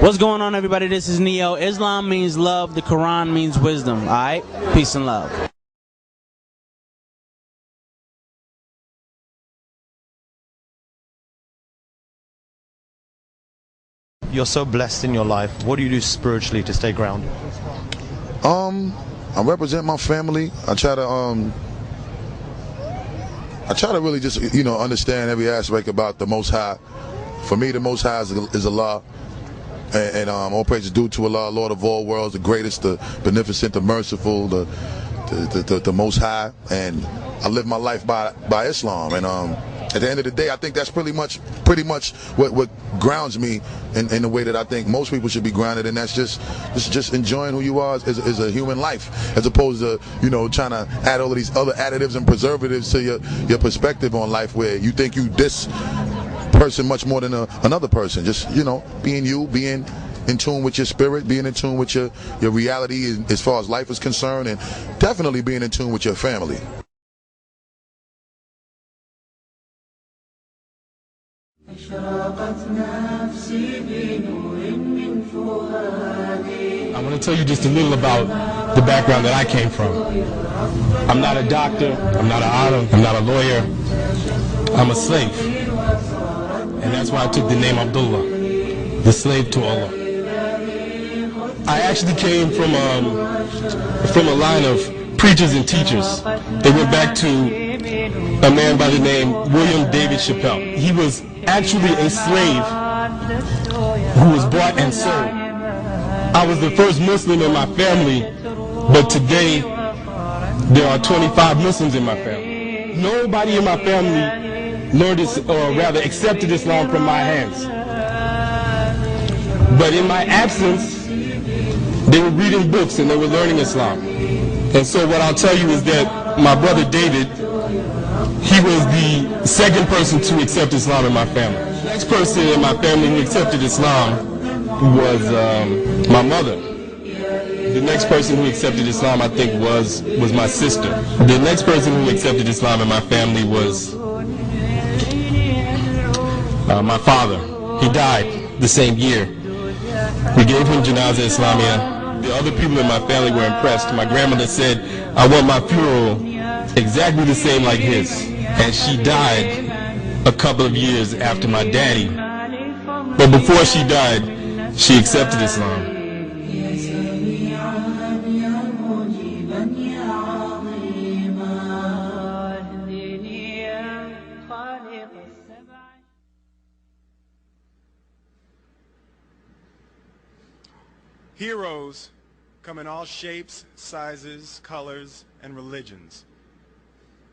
What's going on, everybody? This is Neo. Islam means love. The Quran means wisdom. All right? Peace and love. You're so blessed in your life. What do you do spiritually to stay grounded? I represent my family. I try to really just, understand every aspect about the Most High. For me, the Most High is Allah. And all praise is due to Allah, Lord of all worlds, the greatest, the beneficent, the merciful, the Most High. And I live my life by Islam. And at the end of the day, I think that's pretty much what grounds me in the way that I think most people should be grounded, and that's just enjoying who you are as a human life, as opposed to trying to add all of these other additives and preservatives to your perspective on life, where you think you this person much more than another person. Just being you, being in tune with your spirit, being in tune with your reality as far as life is concerned, and definitely being in tune with your family. I want to tell you just a little about the background that I came from. I'm not a doctor, I'm not an alim, I'm not a lawyer, I'm a slave. And that's why I took the name Abdullah, the slave to Allah. I actually came from a line of preachers and teachers. They went back to a man by the name William David Chapelle. He was actually a slave who was bought and sold. I was the first Muslim in my family, but today there are 25 Muslims in my family. Nobody in my family learned this, or rather accepted Islam from my hands. But in my absence, they were reading books and they were learning Islam. And so what I'll tell you is that my brother David, he was the second person to accept Islam in my family. The next person in my family who accepted Islam was my mother. The next person who accepted Islam, I think, was my sister. The next person who accepted Islam in my family was my father. He died the same year. We gave him Janazah Islamiyah. The other people in my family were impressed. My grandmother said, I want my funeral exactly the same like his. And she died a couple of years after my daddy. But before she died, she accepted Islam. Heroes come in all shapes, sizes, colors, and religions.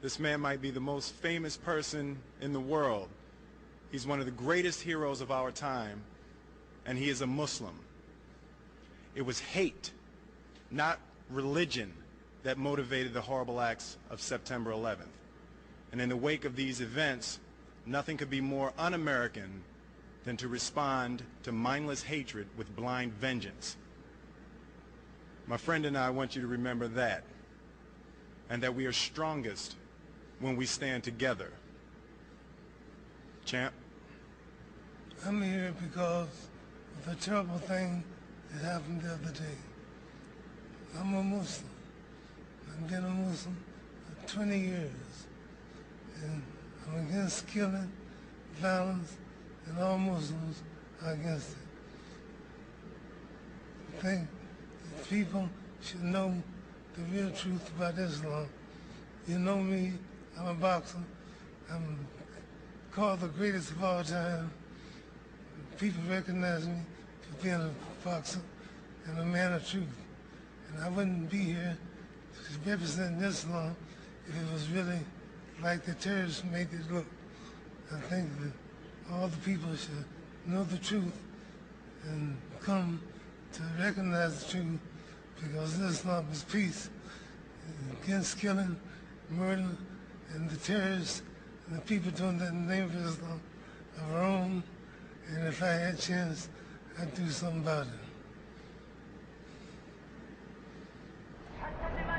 This man might be the most famous person in the world. He's one of the greatest heroes of our time, and he is a Muslim. It was hate, not religion, that motivated the horrible acts of September 11th. And in the wake of these events, nothing could be more un-American than to respond to mindless hatred with blind vengeance. My friend and I want you to remember that, and that we are strongest when we stand together. Champ? I'm here because of the terrible thing that happened the other day. I'm a Muslim. I've been a Muslim for 20 years. And I'm against killing, violence, and all Muslims are against it. I think that people should know the real truth about Islam. You know me, I'm a boxer. I'm called the greatest of all time. People recognize me for being a boxer and a man of truth. And I wouldn't be here representing Islam if it was really like the terrorists make it look. I think that all the people should know the truth and come to recognize the truth, because Islam is peace against killing, murder, and the terrorists and the people doing that in the name of Islam are wrong. And if I had a chance, I'd do something about it.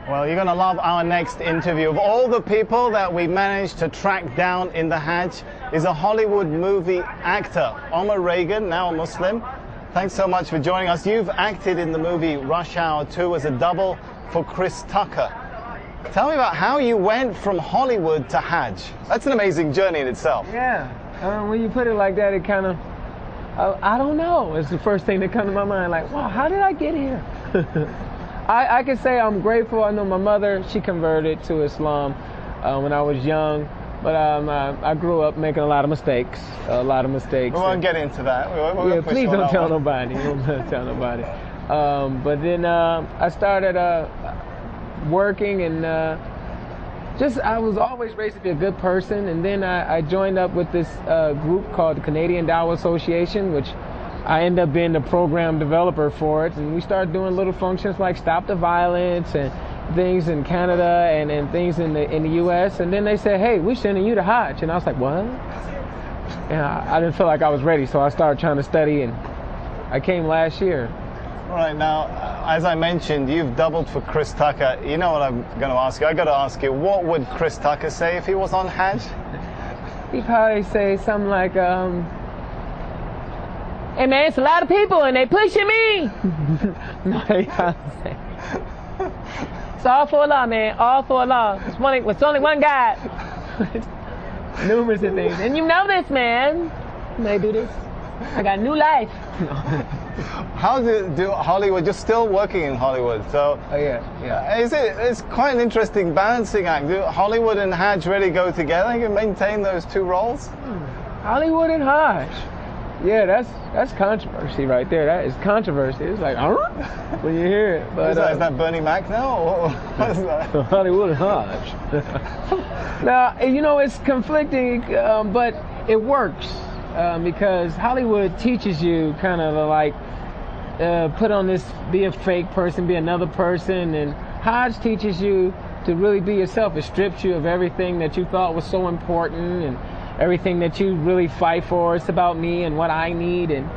Well, you're going to love our next interview. Of all the people that we managed to track down in the Hajj is a Hollywood movie actor, Omar Regan, now a Muslim, thanks so much for joining us. You've acted in the movie Rush Hour 2 as a double for Chris Tucker. Tell me about how you went from Hollywood to Hajj. That's an amazing journey in itself. Yeah, when you put it like that, it kind of, I don't know. It's the first thing that comes to my mind, like, wow, how did I get here? I can say I'm grateful. I know my mother, she converted to Islam when I was young, but I grew up making a lot of mistakes. We won't get into that. Yeah, please don't tell nobody. Don't tell nobody. But then I started working, and I was always raised to be a good person. And then I joined up with this group called the Canadian Dawah Association, which I ended up being the program developer for it. And we started doing little functions like Stop the Violence and things in Canada and things in the U.S. And then they said, hey, we're sending you to Hajj. And I was like, what? And I didn't feel like I was ready, so I started trying to study, and I came last year. All right, now, as I mentioned, you've doubled for Chris Tucker. You know what I'm going to ask you? I got to ask you, what would Chris Tucker say if he was on Hajj? He'd probably say something like, hey man, it's a lot of people and they pushing me. No, he can't say. It's all for Allah, man. All for Allah. It's only one God. Numerous of things. And you know this, man. You may do this. I got new life. How do Hollywood? You're still working in Hollywood, so yeah. It's quite an interesting balancing act. Do Hollywood and Hajj really go together? You can maintain those two roles. Hollywood and Hajj. Yeah, that's controversy right there. That is controversy. It's like, when you hear it. But is that Bernie Mac now? Or what is that? Hollywood and Hajj. Now, you know, it's conflicting, but it works. Because Hollywood teaches you kind of like put on this, be a fake person, be another person, and Hajj teaches you to really be yourself. It strips you of everything that you thought was so important and everything that you really fight for. It's about me and what I need. And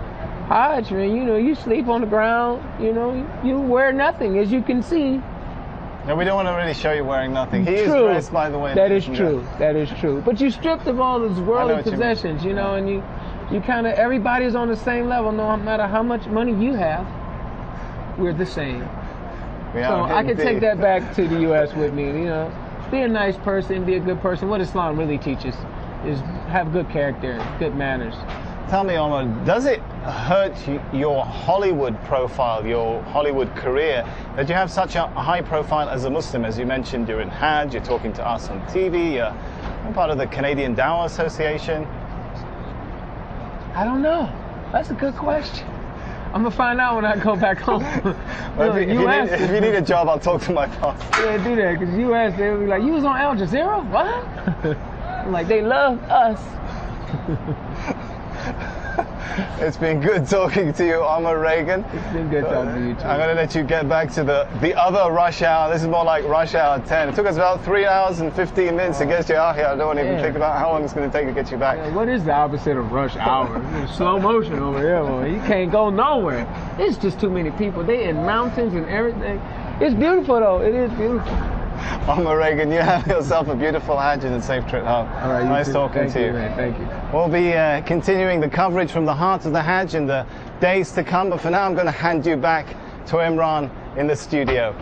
Hajj, man, you know, you sleep on the ground, you know, you wear nothing, as you can see. No, we don't want to really show you wearing nothing. He is dressed, by the way. That is true. That is true. But you stripped of all those worldly possessions, you know, and you kind of, everybody's on the same level, no matter how much money you have. We're the same. So I can take that back to the U.S. with me, you know. Be a nice person, be a good person. What Islam really teaches is have good character, good manners. Tell me, Omar, does it hurt your Hollywood profile, your Hollywood career, that you have such a high profile as a Muslim? As you mentioned, you're in Hajj, you're talking to us on TV, you're part of the Canadian Dawah Association. I don't know. That's a good question. I'm going to find out when I go back home. Well, if you need a job, I'll talk to my boss. Yeah, do that, because U.S., they'll be like, you was on Al Jazeera? What? I'm like, they love us. It's been good talking to you, Omar Regan. It's been good talking to you too. I'm going to let you get back to the other rush hour. This is more like rush hour 10. It took us about 3 hours and 15 minutes to get you out here. I don't want to even think about how long it's going to take to get you back. Yeah, what is the opposite of rush hour? Slow motion over here, boy. You can't go nowhere. It's just too many people. They in mountains and everything. It's beautiful though. It is beautiful. Omar Regan, you have yourself a beautiful Hajj and a safe trip home. All right, nice talking to you. Man. Thank you. We'll be continuing the coverage from the heart of the Hajj in the days to come, but for now I'm going to hand you back to Imran in the studio.